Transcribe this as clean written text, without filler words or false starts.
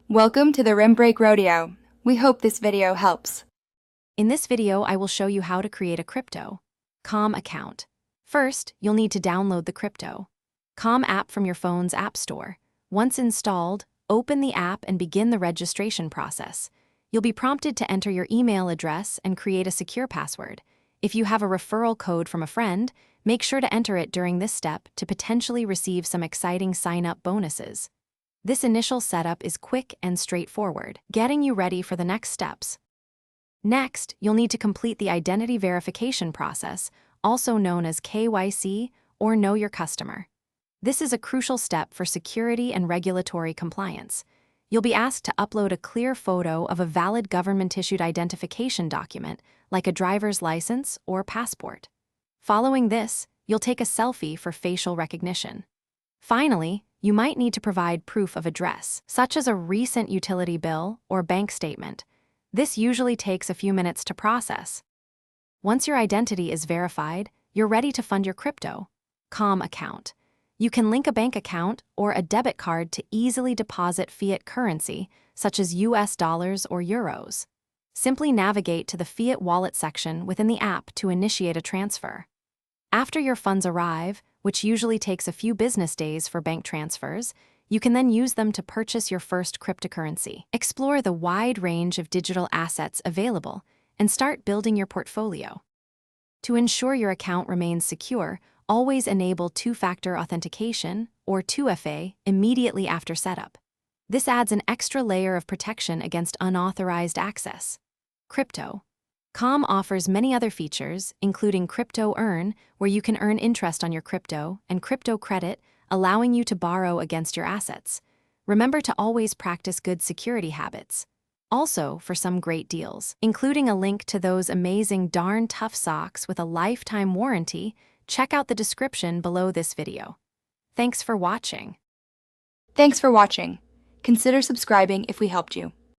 Welcome to the Rim Break Rodeo. We hope this video helps. In this video, I will show you how to create a Crypto.com account. First, you'll need to download the Crypto.com app from your phone's app store. Once installed, open the app and begin the registration process. You'll be prompted to enter your email address and create a secure password. If you have a referral code from a friend, make sure to enter it during this step to potentially receive some exciting sign-up bonuses. This initial setup is quick and straightforward, getting you ready for the next steps. Next, you'll need to complete the identity verification process, also known as KYC or Know Your Customer. This is a crucial step for security and regulatory compliance. You'll be asked to upload a clear photo of a valid government-issued identification document, like a driver's license or passport. Following this, you'll take a selfie for facial recognition. Finally, you might need to provide proof of address, such as a recent utility bill or bank statement. This usually takes a few minutes to process. Once your identity is verified, you're ready to fund your Crypto.com account. You can link a bank account or a debit card to easily deposit fiat currency, such as US dollars or euros. Simply navigate to the Fiat Wallet section within the app to initiate a transfer. After your funds arrive, which usually takes a few business days for bank transfers, you can then use them to purchase your first cryptocurrency. Explore the wide range of digital assets available and start building your portfolio. To ensure your account remains secure, always enable two-factor authentication, or 2FA, immediately after setup. This adds an extra layer of protection against unauthorized access. Crypto.com offers many other features, including Crypto Earn, where you can earn interest on your crypto, and Crypto Credit, allowing you to borrow against your assets. Remember to always practice good security habits. Also, for some great deals, including a link to those amazing darn tough socks with a lifetime warranty, check out the description below this video. Thanks for watching. Thanks for watching. Consider subscribing if we helped you.